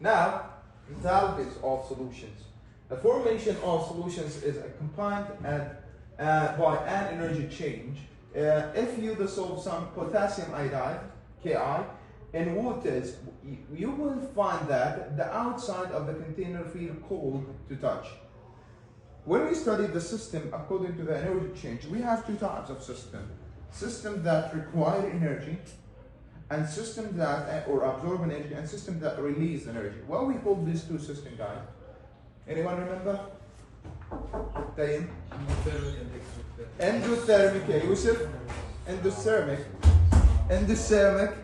Now, enthalpies of solutions. The formation of solutions is accompanied by an energy change. If you dissolve some potassium iodide, Ki, in waters, you will find that the outside of the container feel cold to touch. When we study the system according to the energy change, we have two types of system. System that require energy, and system that or absorb energy, and system that release energy. What we call these two systems, guys? Anyone remember? Tayyim? Endothermic, yeah, Yusuf? Endothermic. Endothermic.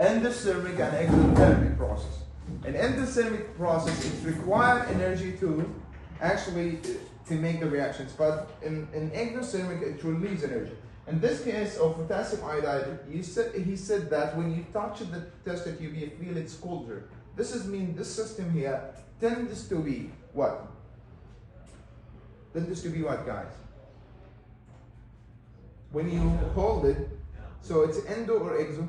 Endothermic and exothermic process. An endothermic process, it requires energy to actually to make the reactions, but in exothermic it releases energy. In this case of potassium iodide, he said that when you touch the test tube, you feel it's colder. This means this system here tends to be what? Tends to be what, guys? When you hold it, so it's endo or exo?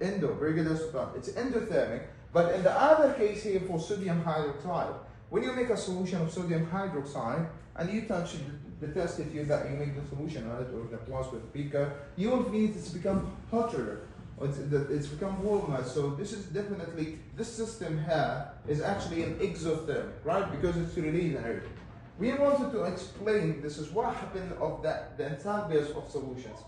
Endo, very good. It's endothermic. But in the other case here for sodium hydroxide, when you make a solution of sodium hydroxide and you touch the test tube that you make the solution on it, or the glass with beaker, you will feel it's become hotter, or it's become warmer. So this is definitely, this system here is actually an exothermic, right? Because it's releasing energy. We wanted to explain this is what happened of the enthalpies of solutions.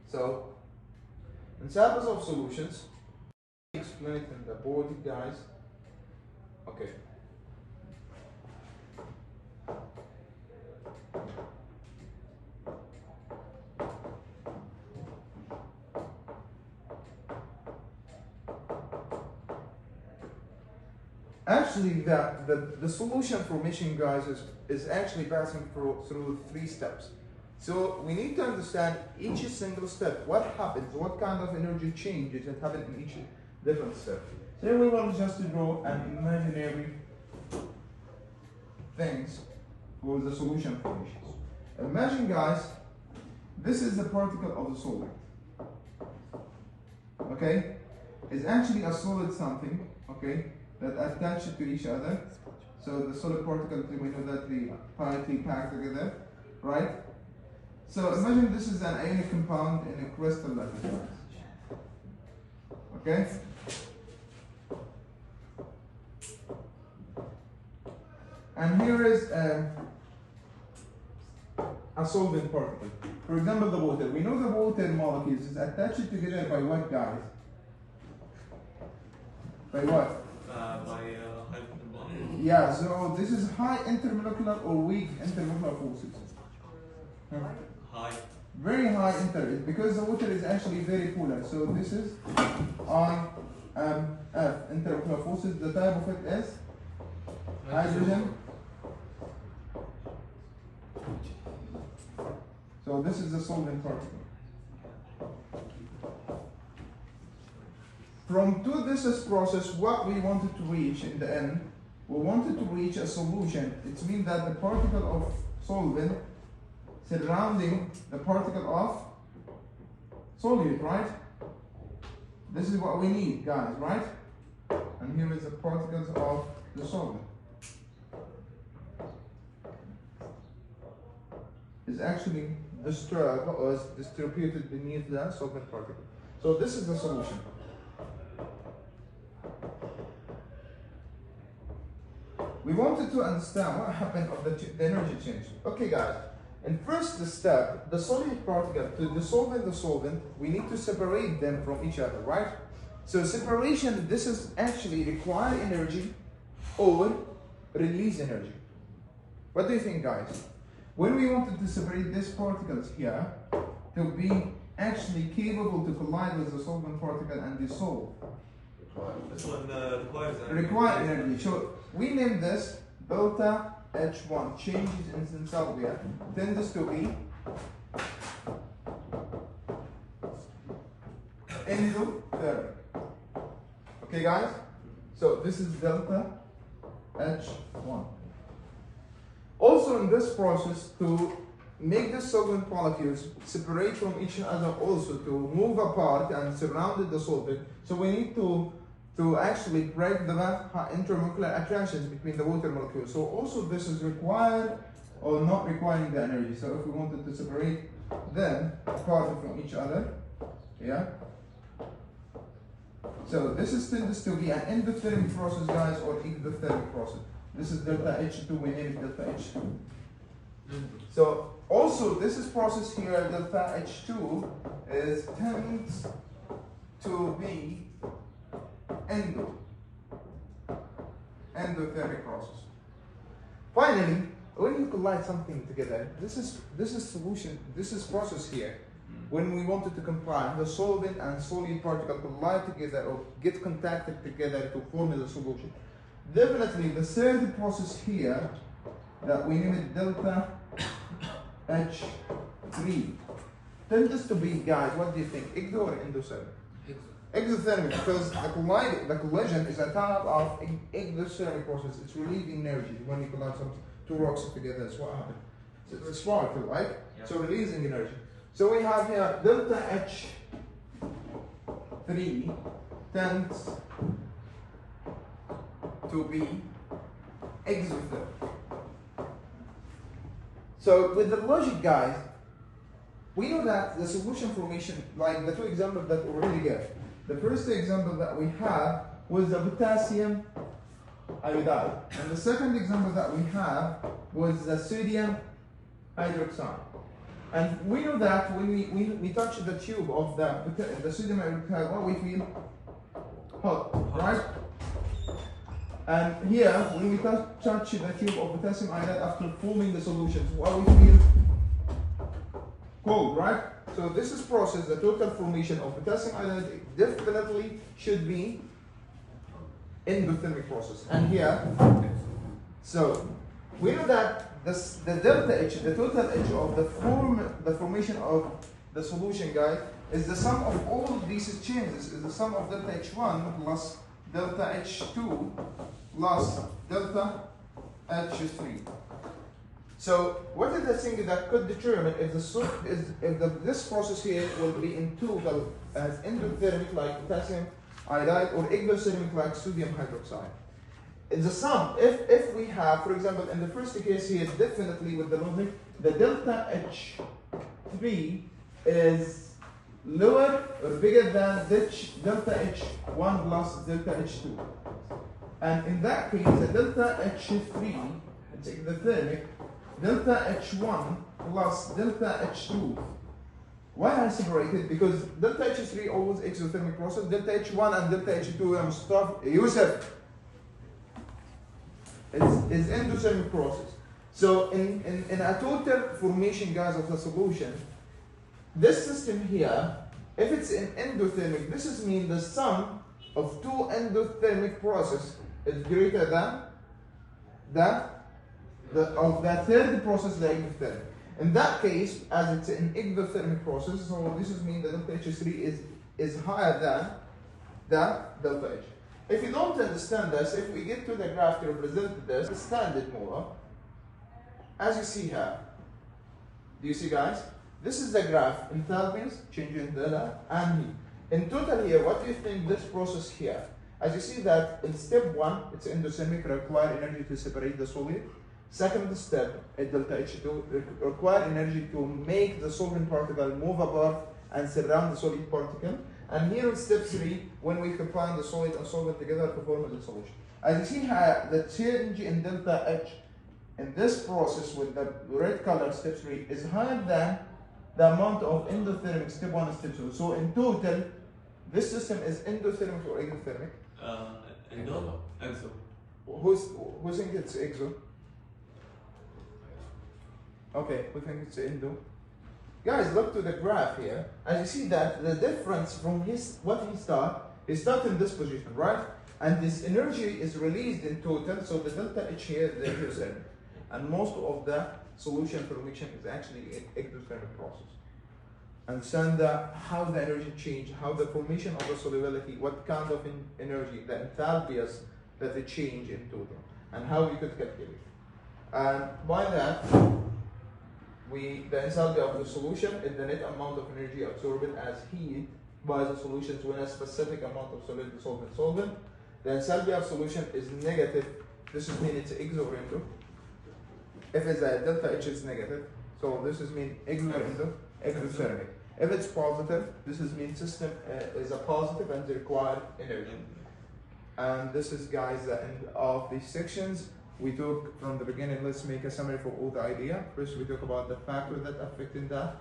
So enthalpies of solutions, explain it in the board, guys. Okay. Actually, the solution formation, guys, is actually passing through 3 steps. So we need to understand each single step. What happens? What kind of energy changes that happen in each different step? So we want just to draw an imaginary things for the solution formation. Imagine, guys, this is the particle of the solvent. Okay, it's actually a solid something. Okay, that attach to each other. So the solid particle, we know that they tightly packed together, right? So imagine this is an ionic compound in a crystal like this. Okay? And here is a solvent particle. For example, the water. We know the water molecules is attached together by what, guys? By what? Hydrogen bond. Yeah, so this is high intermolecular or weak intermolecular forces. High. Very high because the water is actually very polar. So this is IF, intermolecular forces. The type of it is hydrogen. So this is the solvent particle. From this process, what we wanted to reach in the end, we wanted to reach a solution. It means that the particle of solvent surrounding the particle of solute, right? This is what we need, guys, right? And here is the particles of the solvent. Is actually disturbed or is distributed beneath the solvent particle. So this is the solution. We wanted to understand what happened of the energy change. Okay, guys. In first step, the solute particle, to dissolve the solvent, we need to separate them from each other, right? So separation, this is actually require energy or release energy. What do you think, guys? When we wanted to separate these particles here, to be actually capable to collide with the solvent particle and dissolve. This one requires energy. Require energy. So we name this delta H1, changes in enthalpy, tends to be endothermic. Okay, guys? So this is delta H1. Also in this process, to make the solvent molecules separate from each other also to move apart and surround the solvent. So we need to actually break the intermolecular attractions between the water molecules. So also this is required or not requiring the energy. So if we wanted to separate them apart from each other, yeah. So this tends to be an endothermic process, guys, or exothermic process. This is delta H2, we name it delta H2. So also this is process here, delta H2 tends to be endothermic process. Finally, when you collide something together, this is solution, this is process here. When we wanted to combine the solvent and solid particle collide together or get contacted together to form the solution. Definitely the third process here that we name it delta H3 tends to be, guys, what do you think, exo or endothermic? Exothermic, because the collision is a type of exothermic process. It's releasing energy when you collide two rocks together. That's what happens. So it's a spark, right? Yeah. So releasing energy. So we have here delta H3 tends to be exothermic. So with the logic, guys, we know that the solution formation, like the two examples that we already gave. The first example that we have was the potassium iodide. And the second example that we have was the sodium hydroxide. And we know that when we touch the tube of the sodium hydroxide, what we feel? Hot, right? And here, when we touch the tube of potassium iodide after forming the solutions, what we feel? Cold, right? So this is process, the total formation of potassium iodide definitely should be endothermic process. And here, so we know that the delta H, the total H of the formation of the solution, guys, is the sum of all of these changes, is the sum of delta H1 plus delta H2 plus delta H3. So what is the thing that could determine if this process here will be in total as endothermic like potassium iodide or exothermic like sodium hydroxide? It's the sum. If we have, for example, in the first case here, definitely with the logic, the delta H3 is lower or bigger than delta H1 plus delta H2. And in that case, the delta H3, it's exothermic, delta H1 plus delta H2. Why I separated? Because delta H3 always exothermic process, delta H1 and delta H2 Yusuf, is endothermic process. So in a total formation, guys, of the solution, this system here, if it's an endothermic, this means the sum of two endothermic process is greater than the third process, the exothermic. In that case, as it's an exothermic process, so this means that delta H3 is higher than the delta H. If you don't understand this, if we get to the graph to represent this, understand it more. As you see here, do you see, guys? This is the graph, enthalpies, changing delta, and heat. In total here, what do you think this process here? As you see that in step 1, it's endothermic, require energy to separate the solid. Second step, at delta H2, require energy to make the solvent particle move apart and surround the solid particle. And here in step 3, when we combine the solid and solvent together to form the solution. As you see here, the change in delta H in this process with the red color, step 3, is higher than the amount of endothermic step 1 and step 2. So in total, this system is endothermic or exothermic? Endo. Exo. Who thinks it's exo? Okay, who thinks it's endo? Guys, look to the graph here. As you see that the difference from what he start in this position, right? And this energy is released in total, so the delta H here is the exothermic. And most of the solution formation is actually an exothermic process. Understand how the energy change, how the formation of the solubility, what kind of energy, the enthalpies that they change in total, and how we could calculate. And by that, the enthalpy of the solution is the net amount of energy absorbed as heat by the solutions when a specific amount of solid dissolved in solvent. The enthalpy of solution is negative. This is mean it's exo or endo. If it's a delta H is negative, so this is mean exo or endo, exothermic. If it's positive, this is mean system is a positive and they require energy. And this is, guys, the end of these sections. We took from the beginning, let's make a summary for all the idea. First, we talk about the factors that affect in the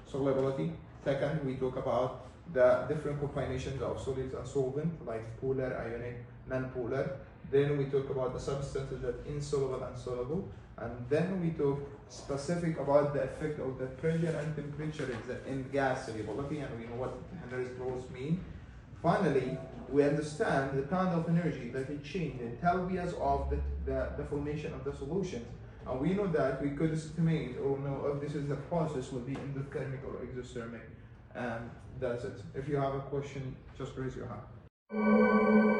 solubility. Second, we talk about the different combinations of solids and solvent, like polar, ionic, non-polar. Then we talk about the substances that insoluble and soluble. And then we talk specific about the effect of the pressure and temperature in gas solubility, and we know what Henry's laws mean. Finally, we understand the kind of energy that it changes, the enthalpies of the formation of the solutions. And we know that we could estimate or know if this is the process will be endothermic or exothermic. And that's it. If you have a question, just raise your hand.